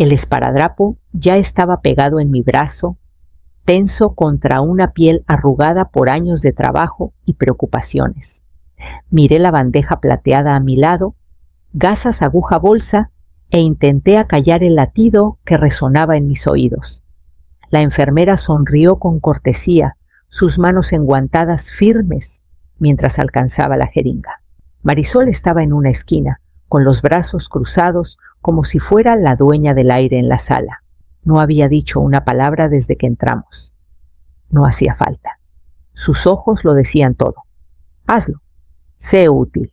El esparadrapo ya estaba pegado en mi brazo, tenso contra una piel arrugada por años de trabajo y preocupaciones. Miré la bandeja plateada a mi lado, gasas aguja bolsa, e intenté acallar el latido que resonaba en mis oídos. La enfermera sonrió con cortesía, sus manos enguantadas firmes, mientras alcanzaba la jeringa. Marisol estaba en una esquina, con los brazos cruzados, como si fuera la dueña del aire en la sala. No había dicho una palabra desde que entramos. No hacía falta. Sus ojos lo decían todo. Hazlo. Sé útil.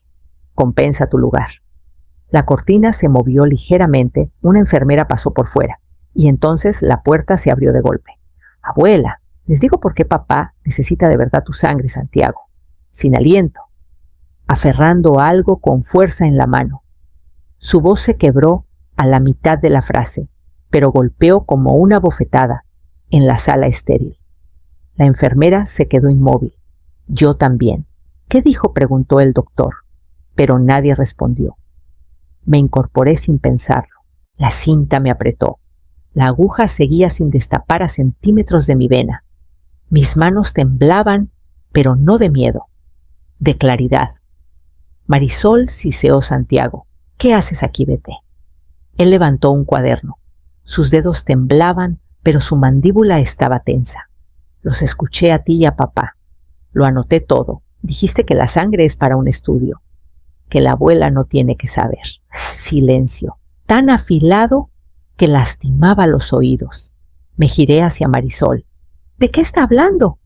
Compensa tu lugar. La cortina se movió ligeramente, una enfermera pasó por fuera, y entonces la puerta se abrió de golpe. Abuela, les digo por qué papá necesita de verdad tu sangre, Santiago. Sin aliento, aferrando algo con fuerza en la mano. Su voz se quebró a la mitad de la frase, pero golpeó como una bofetada en la sala estéril. La enfermera se quedó inmóvil. Yo también. ¿Qué dijo?, preguntó el doctor, pero nadie respondió. Me incorporé sin pensarlo. La cinta me apretó. La aguja seguía sin destapar a centímetros de mi vena. Mis manos temblaban, pero no de miedo, de claridad. Marisol, siseó Santiago. ¿Qué haces aquí, vete? Él levantó un cuaderno. Sus dedos temblaban, pero su mandíbula estaba tensa. Los escuché a ti y a papá. Lo anoté todo. Dijiste que la sangre es para un estudio, que la abuela no tiene que saber. Silencio, tan afilado que lastimaba los oídos. Me giré hacia Marisol. ¿De qué está hablando?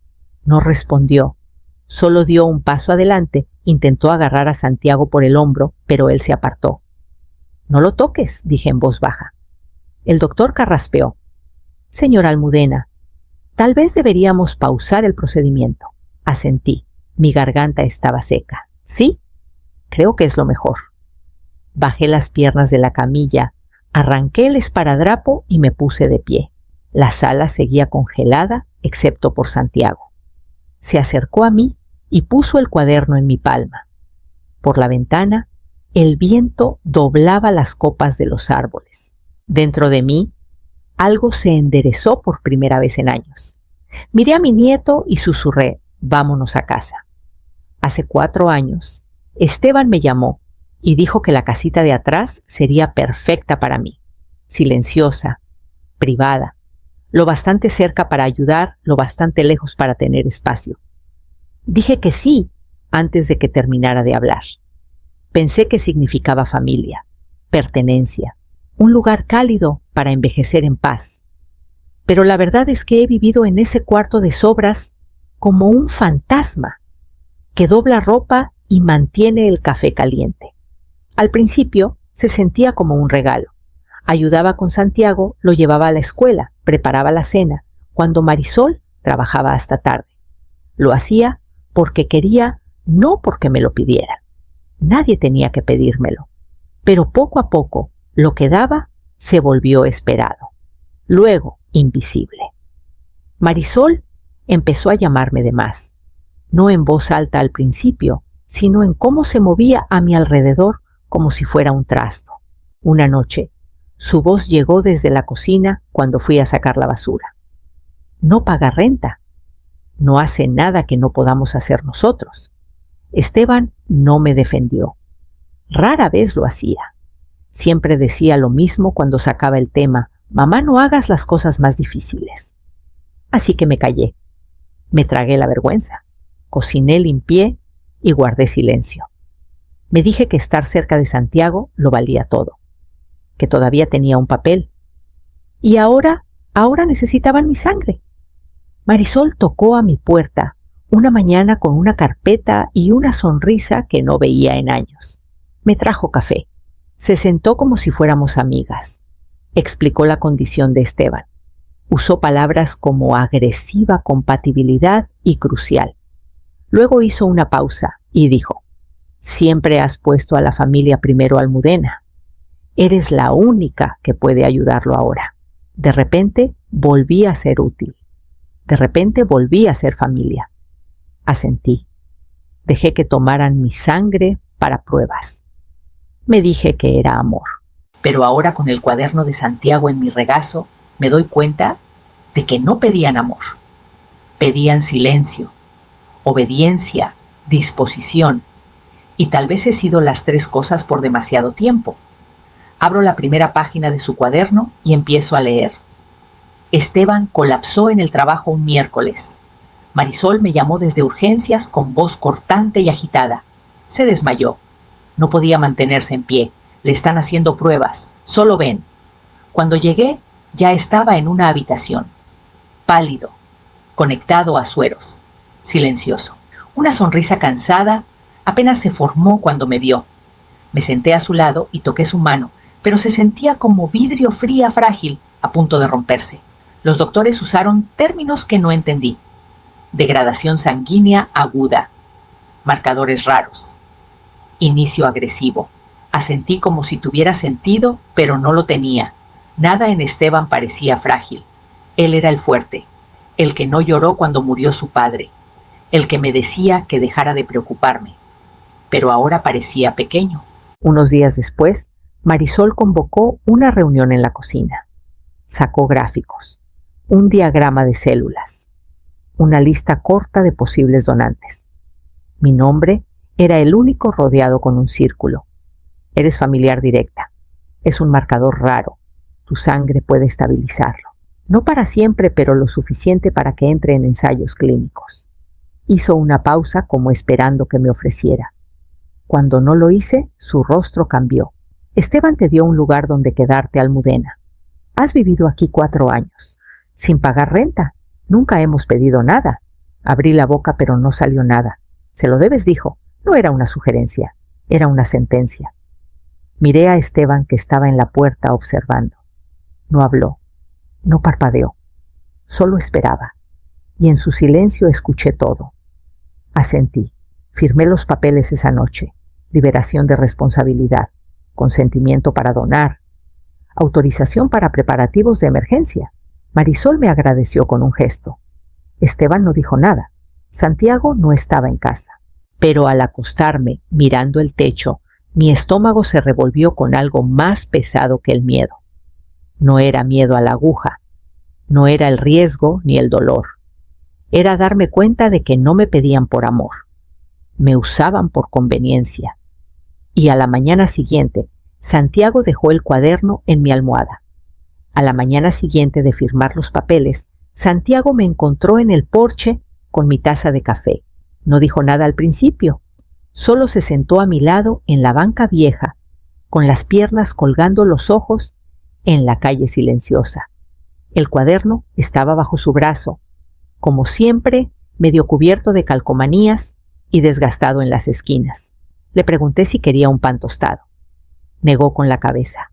No respondió. Solo dio un paso adelante, intentó agarrar a Santiago por el hombro, pero él se apartó. No lo toques, dije en voz baja. El doctor carraspeó. Señora Almudena, tal vez deberíamos pausar el procedimiento. Asentí. Mi garganta estaba seca. ¿Sí? Creo que es lo mejor. Bajé las piernas de la camilla, arranqué el esparadrapo y me puse de pie. La sala seguía congelada, excepto por Santiago. Se acercó a mí y puso el cuaderno en mi palma. Por la ventana, el viento doblaba las copas de los árboles. Dentro de mí, algo se enderezó por primera vez en años. Miré a mi nieto y susurré, vámonos a casa. Hace 4 años, Esteban me llamó y dijo que la casita de atrás sería perfecta para mí. Silenciosa, privada, lo bastante cerca para ayudar, lo bastante lejos para tener espacio. Dije que sí antes de que terminara de hablar. Pensé que significaba familia, pertenencia, un lugar cálido para envejecer en paz. Pero la verdad es que he vivido en ese cuarto de sobras como un fantasma que dobla ropa y mantiene el café caliente. Al principio se sentía como un regalo. Ayudaba con Santiago, lo llevaba a la escuela, preparaba la cena, cuando Marisol trabajaba hasta tarde. Lo hacía porque quería, no porque me lo pidiera. Nadie tenía que pedírmelo. Pero poco a poco, lo que daba se volvió esperado. Luego, invisible. Marisol empezó a llamarme de más. No en voz alta al principio, sino en cómo se movía a mi alrededor como si fuera un trasto. Una noche, su voz llegó desde la cocina cuando fui a sacar la basura. No paga renta. No hace nada que no podamos hacer nosotros. Esteban no me defendió. Rara vez lo hacía. Siempre decía lo mismo cuando sacaba el tema, mamá, no hagas las cosas más difíciles. Así que me callé. Me tragué la vergüenza. Cociné, limpié y guardé silencio. Me dije que estar cerca de Santiago lo valía todo, que todavía tenía un papel. Y ahora necesitaban mi sangre. Marisol tocó a mi puerta una mañana con una carpeta y una sonrisa que no veía en años. Me trajo café. Se sentó como si fuéramos amigas. Explicó la condición de Esteban. Usó palabras como agresiva compatibilidad y crucial. Luego hizo una pausa y dijo, siempre has puesto a la familia primero, Almudena. Eres la única que puede ayudarlo ahora. De repente volví a ser útil. De repente volví a ser familia. Asentí. Dejé que tomaran mi sangre para pruebas. Me dije que era amor. Pero ahora, con el cuaderno de Santiago en mi regazo, me doy cuenta de que no pedían amor. Pedían silencio, obediencia, disposición, y tal vez he sido las tres cosas por demasiado tiempo. Abro la primera página de su cuaderno y empiezo a leer. Esteban colapsó en el trabajo un miércoles. Marisol me llamó desde urgencias con voz cortante y agitada. Se desmayó. No podía mantenerse en pie. Le están haciendo pruebas. Solo ven. Cuando llegué, ya estaba en una habitación. Pálido, conectado a sueros, silencioso. Una sonrisa cansada apenas se formó cuando me vio. Me senté a su lado y toqué su mano, pero se sentía como vidrio fría frágil, a punto de romperse. Los doctores usaron términos que no entendí. Degradación sanguínea aguda, marcadores raros, inicio agresivo. Asentí como si tuviera sentido, pero no lo tenía. Nada en Esteban parecía frágil. Él era el fuerte, el que no lloró cuando murió su padre, el que me decía que dejara de preocuparme. Pero ahora parecía pequeño. Unos días después, Marisol convocó una reunión en la cocina. Sacó gráficos, un diagrama de células, una lista corta de posibles donantes. Mi nombre era el único rodeado con un círculo. Eres familiar directa. Es un marcador raro. Tu sangre puede estabilizarlo. No para siempre, pero lo suficiente para que entre en ensayos clínicos. Hizo una pausa como esperando que me ofreciera. Cuando no lo hice, su rostro cambió. Esteban te dio un lugar donde quedarte, Almudena. Has vivido aquí 4 años, sin pagar renta. Nunca hemos pedido nada. Abrí la boca, pero no salió nada. Se lo debes, dijo. No era una sugerencia, era una sentencia. Miré a Esteban, que estaba en la puerta observando. No habló, no parpadeó, solo esperaba. Y en su silencio escuché todo. Asentí. Firmé los papeles esa noche. Liberación de responsabilidad, consentimiento para donar, autorización para preparativos de emergencia. Marisol me agradeció con un gesto. Esteban no dijo nada. Santiago no estaba en casa. Pero al acostarme, mirando el techo, mi estómago se revolvió con algo más pesado que el miedo. No era miedo a la aguja, no era el riesgo ni el dolor. Era darme cuenta de que no me pedían por amor. Me usaban por conveniencia. Y a la mañana siguiente, Santiago dejó el cuaderno en mi almohada. A la mañana siguiente de firmar los papeles, Santiago me encontró en el porche con mi taza de café. No dijo nada al principio. Solo se sentó a mi lado en la banca vieja, con las piernas colgando los ojos en la calle silenciosa. El cuaderno estaba bajo su brazo, como siempre, medio cubierto de calcomanías y desgastado en las esquinas. Le pregunté si quería un pan tostado. Negó con la cabeza.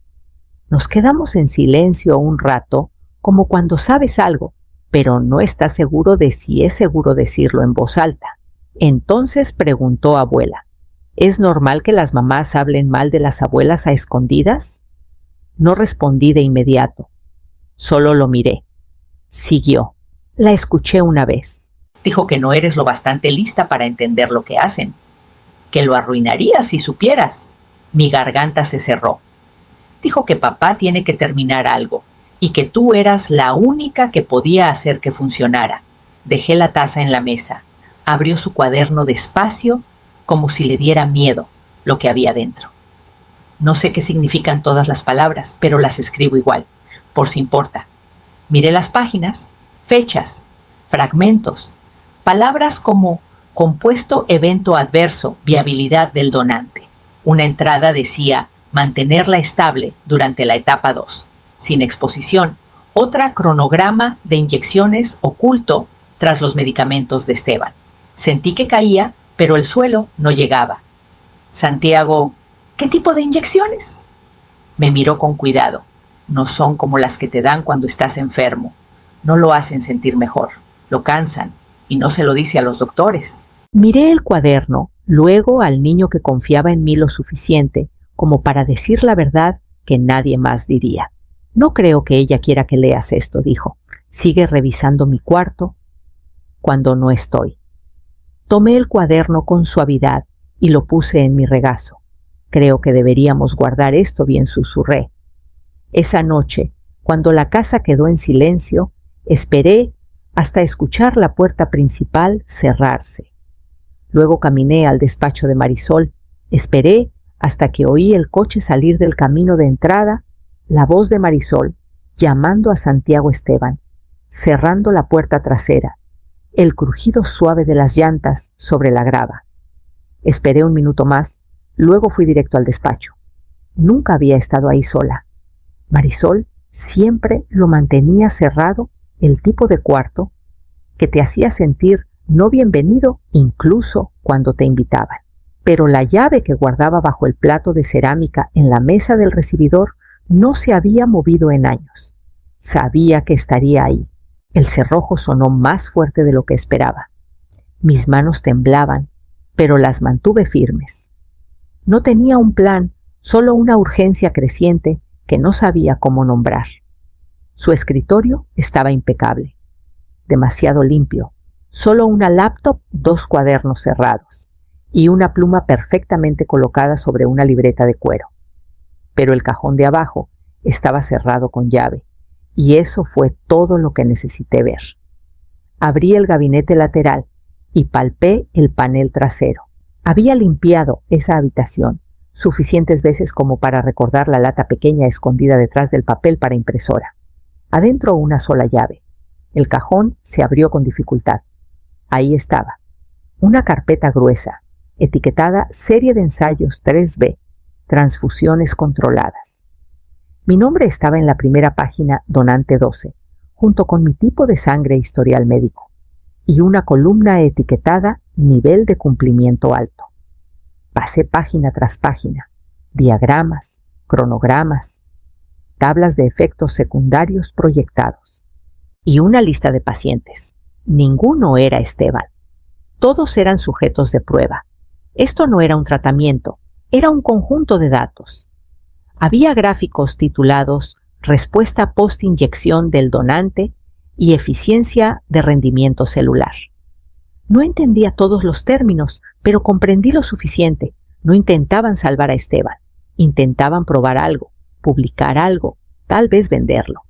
Nos quedamos en silencio un rato, como cuando sabes algo, pero no estás seguro de si es seguro decirlo en voz alta. Entonces preguntó abuela, ¿es normal que las mamás hablen mal de las abuelas a escondidas? No respondí de inmediato. Solo lo miré. Siguió. La escuché una vez. Dijo que no eres lo bastante lista para entender lo que hacen. Que lo arruinarías si supieras. Mi garganta se cerró. Dijo que papá tiene que terminar algo y que tú eras la única que podía hacer que funcionara. Dejé la taza en la mesa. Abrió su cuaderno despacio, como si le diera miedo lo que había dentro. No sé qué significan todas las palabras, pero las escribo igual, por si importa. Miré las páginas, fechas, fragmentos, palabras como compuesto evento adverso, viabilidad del donante. Una entrada decía mantenerla estable durante la etapa 2, sin exposición. Otra, cronograma de inyecciones oculto tras los medicamentos de Esteban. Sentí que caía, pero el suelo no llegaba. Santiago, ¿qué tipo de inyecciones? Me miró con cuidado. No son como las que te dan cuando estás enfermo. No lo hacen sentir mejor, lo cansan, y no se lo dice a los doctores. Miré el cuaderno, luego al niño que confiaba en mí lo suficiente como para decir la verdad que nadie más diría. No creo que ella quiera que leas esto, dijo. Sigue revisando mi cuarto cuando no estoy. Tomé el cuaderno con suavidad y lo puse en mi regazo. Creo que deberíamos guardar esto, bien susurré. Esa noche, cuando la casa quedó en silencio, esperé hasta escuchar la puerta principal cerrarse. Luego caminé al despacho de Marisol, esperé hasta que oí el coche salir del camino de entrada, la voz de Marisol llamando a Santiago Esteban, cerrando la puerta trasera, el crujido suave de las llantas sobre la grava. Esperé un minuto más, luego fui directo al despacho. Nunca había estado ahí sola. Marisol siempre lo mantenía cerrado, el tipo de cuarto que te hacía sentir no bienvenido incluso cuando te invitaban. Pero la llave que guardaba bajo el plato de cerámica en la mesa del recibidor no se había movido en años. Sabía que estaría ahí. El cerrojo sonó más fuerte de lo que esperaba. Mis manos temblaban, pero las mantuve firmes. No tenía un plan, solo una urgencia creciente que no sabía cómo nombrar. Su escritorio estaba impecable, demasiado limpio, solo una laptop, 2 cuadernos cerrados y una pluma perfectamente colocada sobre una libreta de cuero. Pero el cajón de abajo estaba cerrado con llave, y eso fue todo lo que necesité ver. Abrí el gabinete lateral y palpé el panel trasero. Había limpiado esa habitación suficientes veces como para recordar la lata pequeña escondida detrás del papel para impresora. Adentro una sola llave. El cajón se abrió con dificultad. Ahí estaba, una carpeta gruesa, etiquetada Serie de Ensayos 3B, Transfusiones Controladas. Mi nombre estaba en la primera página, Donante 12, junto con mi tipo de sangre e historial médico, y una columna etiquetada Nivel de Cumplimiento Alto. Pasé página tras página, diagramas, cronogramas, tablas de efectos secundarios proyectados, y una lista de pacientes. Ninguno era Esteban. Todos eran sujetos de prueba. Esto no era un tratamiento, era un conjunto de datos. Había gráficos titulados Respuesta post-inyección del donante y Eficiencia de rendimiento celular. No entendía todos los términos, pero comprendí lo suficiente. No intentaban salvar a Esteban. Intentaban probar algo, publicar algo, tal vez venderlo.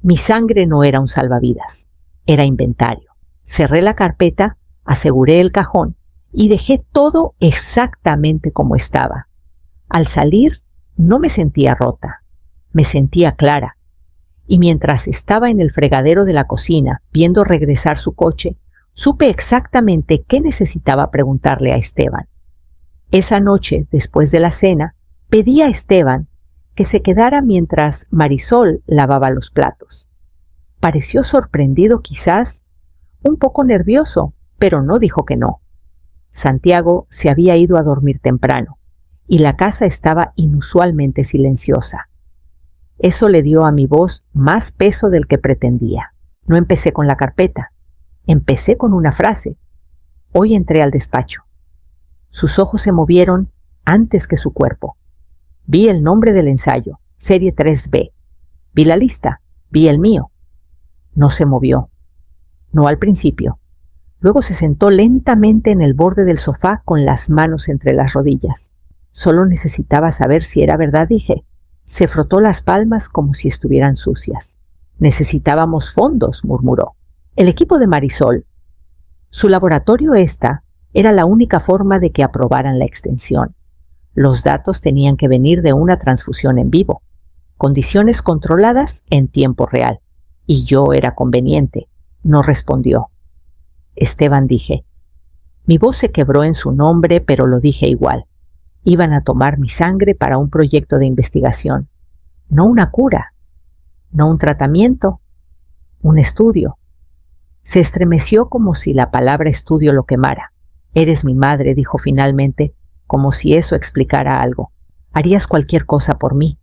Mi sangre no era un salvavidas, era inventario. Cerré la carpeta, aseguré el cajón y dejé todo exactamente como estaba. Al salir, no me sentía rota, me sentía clara. Y mientras estaba en el fregadero de la cocina, viendo regresar su coche, supe exactamente qué necesitaba preguntarle a Esteban. Esa noche, después de la cena, pedí a Esteban que se quedara mientras Marisol lavaba los platos. Pareció sorprendido quizás, un poco nervioso, pero no dijo que no. Santiago se había ido a dormir temprano, y la casa estaba inusualmente silenciosa. Eso le dio a mi voz más peso del que pretendía. No empecé con la carpeta, empecé con una frase. Hoy entré al despacho. Sus ojos se movieron antes que su cuerpo. Vi el nombre del ensayo, Serie 3B. Vi la lista, vi el mío. No se movió. No al principio. Luego se sentó lentamente en el borde del sofá con las manos entre las rodillas. Solo necesitaba saber si era verdad, dije. Se frotó las palmas como si estuvieran sucias. Necesitábamos fondos, murmuró. El equipo de Marisol. Su laboratorio era la única forma de que aprobaran la extensión. Los datos tenían que venir de una transfusión en vivo, condiciones controladas en tiempo real. Y yo era conveniente. No respondió. Esteban, dije. Mi voz se quebró en su nombre, pero lo dije igual. Iban a tomar mi sangre para un proyecto de investigación. No una cura. No un tratamiento. Un estudio. Se estremeció como si la palabra estudio lo quemara. Eres mi madre, dijo finalmente, como si eso explicara algo. Harías cualquier cosa por mí.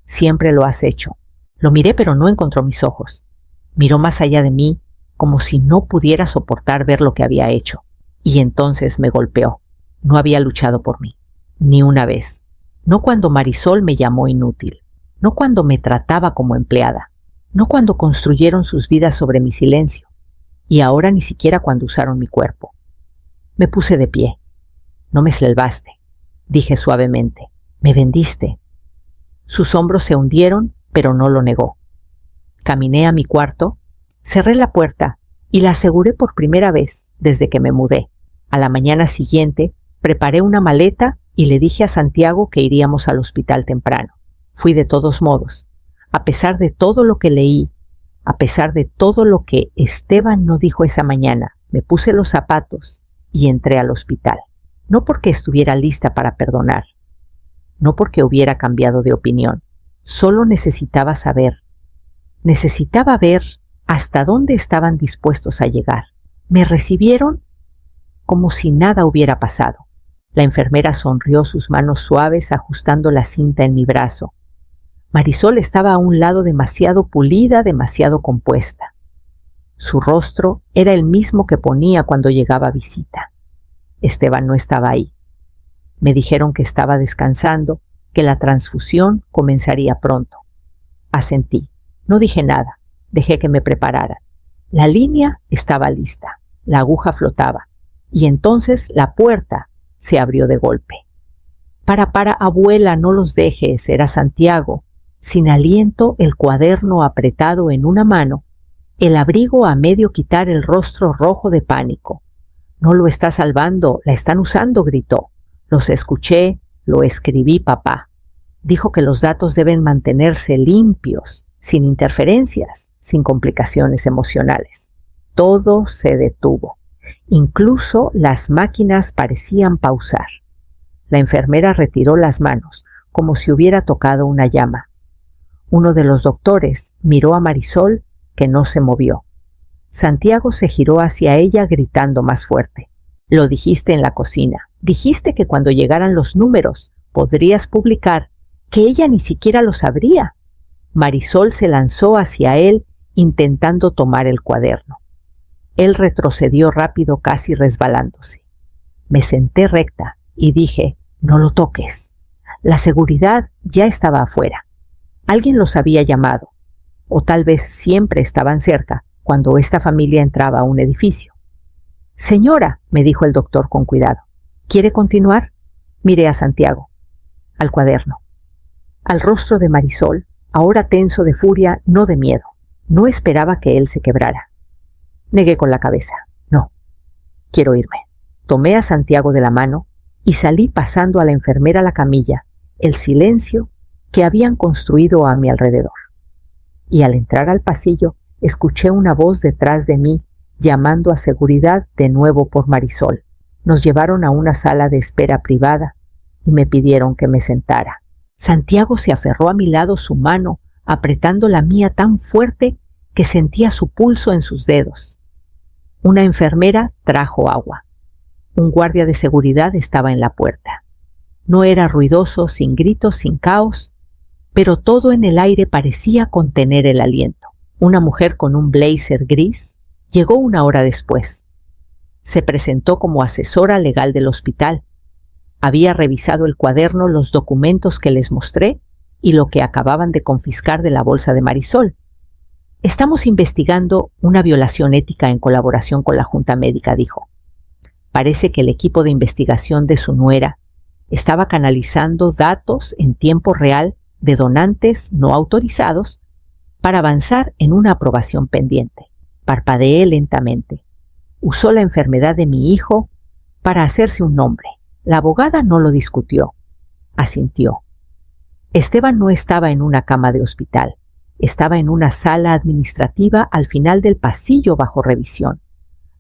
Siempre lo has hecho. Lo miré, pero no encontró mis ojos. Miró más allá de mí, como si no pudiera soportar ver lo que había hecho. Y entonces me golpeó. No había luchado por mí. Ni una vez. No cuando Marisol me llamó inútil. No cuando me trataba como empleada. No cuando construyeron sus vidas sobre mi silencio. Y ahora ni siquiera cuando usaron mi cuerpo. Me puse de pie. No me salvaste, dije suavemente. Me vendiste. Sus hombros se hundieron, pero no lo negó. Caminé a mi cuarto, cerré la puerta y la aseguré por primera vez desde que me mudé. A la mañana siguiente, preparé una maleta y le dije a Santiago que iríamos al hospital temprano. Fui de todos modos. A pesar de todo lo que leí, a pesar de todo lo que Esteban no dijo esa mañana, me puse los zapatos y entré al hospital. No porque estuviera lista para perdonar, no porque hubiera cambiado de opinión, solo necesitaba saber. Necesitaba ver hasta dónde estaban dispuestos a llegar. Me recibieron como si nada hubiera pasado. La enfermera sonrió sus manos suaves ajustando la cinta en mi brazo. Marisol estaba a un lado demasiado pulida, demasiado compuesta. Su rostro era el mismo que ponía cuando llegaba a visita. Esteban no estaba ahí. Me dijeron que estaba descansando, que la transfusión comenzaría pronto. Asentí. No dije nada. Dejé que me prepararan. La línea estaba lista. La aguja flotaba. Y entonces la puerta se abrió de golpe. Para, abuela, no los dejes. Era Santiago. Sin aliento, el cuaderno apretado en una mano, el abrigo a medio quitar, el rostro rojo de pánico. No lo está salvando, la están usando, gritó. Los escuché, lo escribí, papá. Dijo que los datos deben mantenerse limpios, sin interferencias, sin complicaciones emocionales. Todo se detuvo. Incluso las máquinas parecían pausar. La enfermera retiró las manos, como si hubiera tocado una llama. Uno de los doctores miró a Marisol, que no se movió. Santiago se giró hacia ella gritando más fuerte. Lo dijiste en la cocina. Dijiste que cuando llegaran los números podrías publicar, que ella ni siquiera lo sabría. Marisol se lanzó hacia él intentando tomar el cuaderno. Él retrocedió rápido, casi resbalándose. Me senté recta y dije, no lo toques. La seguridad ya estaba afuera. Alguien los había llamado, o tal vez siempre estaban cerca cuando esta familia entraba a un edificio. Señora, me dijo el doctor con cuidado, ¿quiere continuar? Miré a Santiago, al cuaderno, al rostro de Marisol, ahora tenso de furia, no de miedo. No esperaba que él se quebrara. Negué con la cabeza. No, quiero irme. Tomé a Santiago de la mano y salí pasando a la enfermera a la camilla, el silencio que habían construido a mi alrededor. Y al entrar al pasillo, escuché una voz detrás de mí llamando a seguridad de nuevo por Marisol. Nos llevaron a una sala de espera privada y me pidieron que me sentara. Santiago se aferró a mi lado, su mano apretando la mía tan fuerte que sentía su pulso en sus dedos. Una enfermera trajo agua. Un guardia de seguridad estaba en la puerta. No era ruidoso, sin gritos, sin caos, pero todo en el aire parecía contener el aliento. Una mujer con un blazer gris llegó una hora después. Se presentó como asesora legal del hospital. Había revisado el cuaderno, los documentos que les mostré y lo que acababan de confiscar de la bolsa de Marisol. Estamos investigando una violación ética en colaboración con la Junta Médica, dijo. Parece que el equipo de investigación de su nuera estaba canalizando datos en tiempo real de donantes no autorizados para avanzar en una aprobación pendiente. Parpadeé lentamente. Usó la enfermedad de mi hijo para hacerse un nombre. La abogada no lo discutió. Asintió. Esteban no estaba en una cama de hospital. Estaba en una sala administrativa al final del pasillo bajo revisión.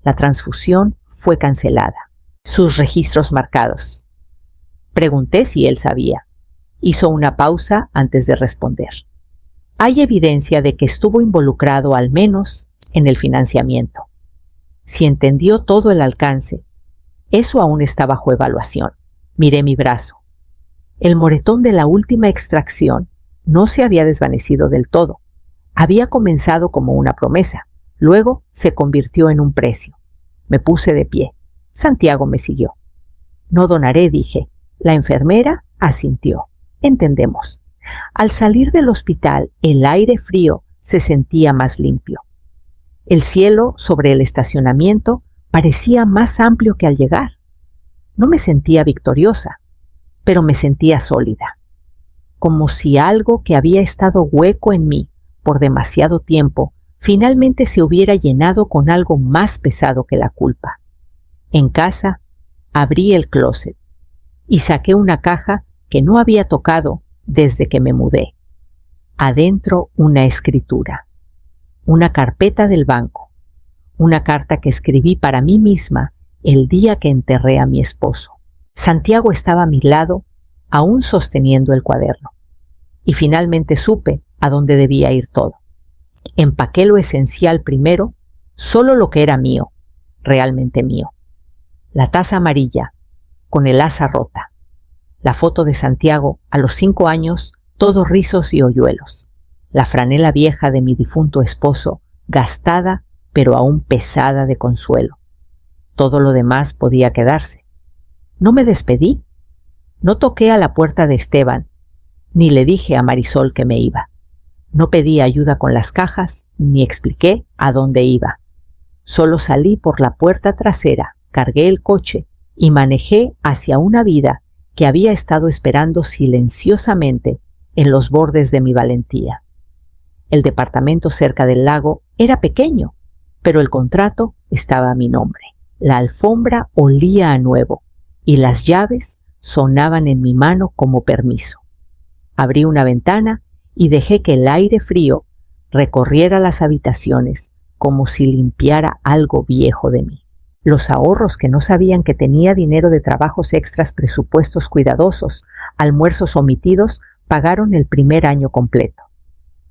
La transfusión fue cancelada. Sus registros marcados. Pregunté si él sabía. Hizo una pausa antes de responder. Hay evidencia de que estuvo involucrado al menos en el financiamiento. Si entendió todo el alcance, eso aún está bajo evaluación. Miré mi brazo. El moretón de la última extracción no se había desvanecido del todo. Había comenzado como una promesa. Luego se convirtió en un precio. Me puse de pie. Santiago me siguió. No donaré, dije. La enfermera asintió. Entendemos. Al salir del hospital, el aire frío se sentía más limpio. El cielo sobre el estacionamiento parecía más amplio que al llegar. No me sentía victoriosa, pero me sentía sólida. como si algo que había estado hueco en mí por demasiado tiempo finalmente se hubiera llenado con algo más pesado que la culpa. En casa, abrí el closet y saqué una caja que no había tocado desde que me mudé. Adentro una escritura, una carpeta del banco, una carta que escribí para mí misma el día que enterré a mi esposo. Santiago estaba a mi lado, aún sosteniendo el cuaderno, y finalmente supe a dónde debía ir todo. Empaqué lo esencial primero, solo lo que era mío, realmente mío. La taza amarilla, con el asa rota. La foto de Santiago a los 5 años, todos rizos y hoyuelos. La franela vieja de mi difunto esposo, gastada pero aún pesada de consuelo. Todo lo demás podía quedarse. No me despedí. No toqué a la puerta de Esteban, ni le dije a Marisol que me iba. No pedí ayuda con las cajas, ni expliqué a dónde iba. Solo salí por la puerta trasera, cargué el coche y manejé hacia una vida que había estado esperando silenciosamente en los bordes de mi valentía. El departamento cerca del lago era pequeño, pero el contrato estaba a mi nombre. La alfombra olía a nuevo y las llaves sonaban en mi mano como permiso. Abrí una ventana y dejé que el aire frío recorriera las habitaciones como si limpiara algo viejo de mí. Los ahorros que no sabían que tenía dinero de trabajos extras, presupuestos cuidadosos, almuerzos omitidos, pagaron el primer año completo.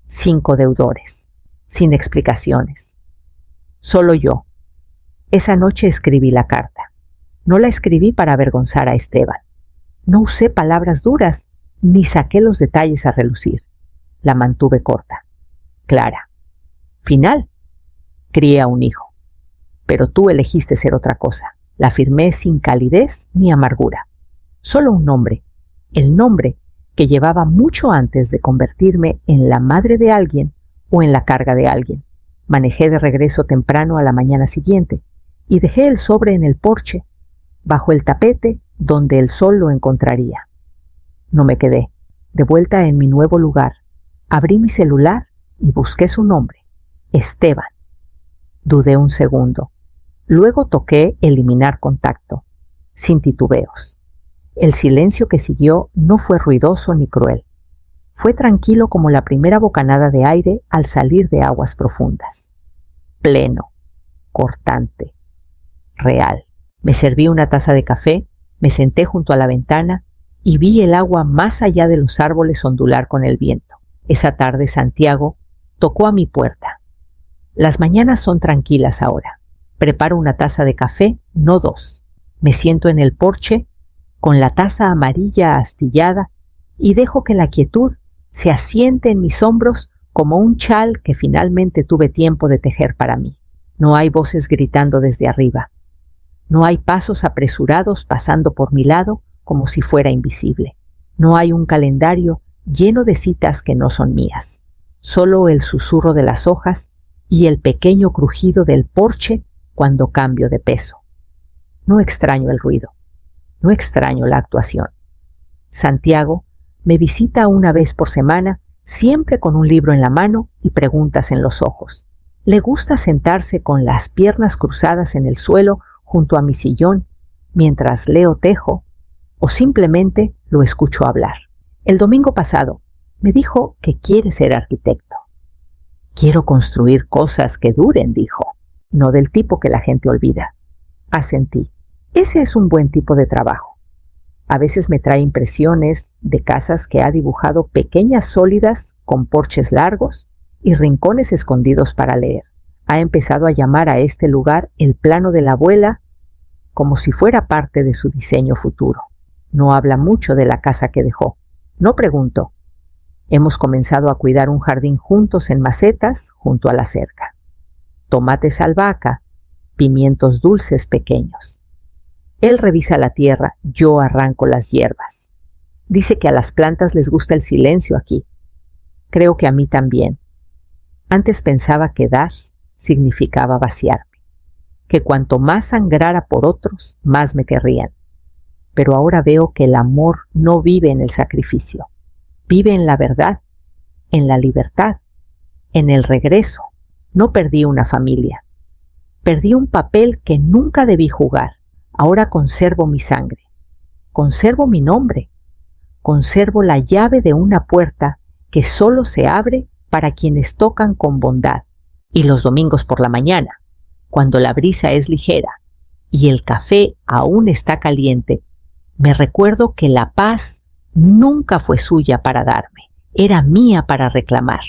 5 deudores, sin explicaciones. Solo yo. Esa noche escribí la carta. No la escribí para avergonzar a Esteban. No usé palabras duras, ni saqué los detalles a relucir. La mantuve corta, clara. Final. Crié a un hijo. Pero tú elegiste ser otra cosa. La firmé sin calidez ni amargura. Solo un nombre. El nombre que llevaba mucho antes de convertirme en la madre de alguien o en la carga de alguien. Manejé de regreso temprano a la mañana siguiente y dejé el sobre en el porche, bajo el tapete donde el sol lo encontraría. No me quedé. De vuelta en mi nuevo lugar, abrí mi celular y busqué su nombre, Esteban. Dudé un segundo. Luego toqué eliminar contacto, sin titubeos. El silencio que siguió no fue ruidoso ni cruel. Fue tranquilo como la primera bocanada de aire al salir de aguas profundas. Pleno, cortante, real. Me serví una taza de café, me senté junto a la ventana y vi el agua más allá de los árboles ondular con el viento. Esa tarde Santiago tocó a mi puerta. Las mañanas son tranquilas ahora. Preparo una taza de café, no 2. Me siento en el porche con la taza amarilla astillada y dejo que la quietud se asiente en mis hombros como un chal que finalmente tuve tiempo de tejer para mí. No hay voces gritando desde arriba. No hay pasos apresurados pasando por mi lado como si fuera invisible. No hay un calendario lleno de citas que no son mías. Solo el susurro de las hojas y el pequeño crujido del porche cuando cambio de peso. No extraño el ruido. No extraño la actuación. Santiago me visita una vez por semana, siempre con un libro en la mano y preguntas en los ojos. Le gusta sentarse con las piernas cruzadas en el suelo junto a mi sillón mientras leo tejo o simplemente lo escucho hablar. El domingo pasado me dijo que quiere ser arquitecto. Quiero construir cosas que duren, dijo, no del tipo que la gente olvida. Asentí. Ese es un buen tipo de trabajo. A veces me trae impresiones de casas que ha dibujado pequeñas sólidas con porches largos y rincones escondidos para leer. Ha empezado a llamar a este lugar el plano de la abuela como si fuera parte de su diseño futuro. No habla mucho de la casa que dejó. No preguntó. Hemos comenzado a cuidar un jardín juntos en macetas junto a la cerca. Tomates albahaca, pimientos dulces pequeños. Él revisa la tierra, yo arranco las hierbas. Dice que a las plantas les gusta el silencio aquí. Creo que a mí también. Antes pensaba que dar significaba vaciarme, que cuanto más sangrara por otros, más me querrían. Pero ahora veo que el amor no vive en el sacrificio. Vive en la verdad, en la libertad, en el regreso. No perdí una familia. Perdí un papel que nunca debí jugar. Ahora conservo mi sangre. Conservo mi nombre. Conservo la llave de una puerta que solo se abre para quienes tocan con bondad. Y los domingos por la mañana, cuando la brisa es ligera y el café aún está caliente, me recuerdo que la paz nunca fue suya para darme, era mía para reclamar.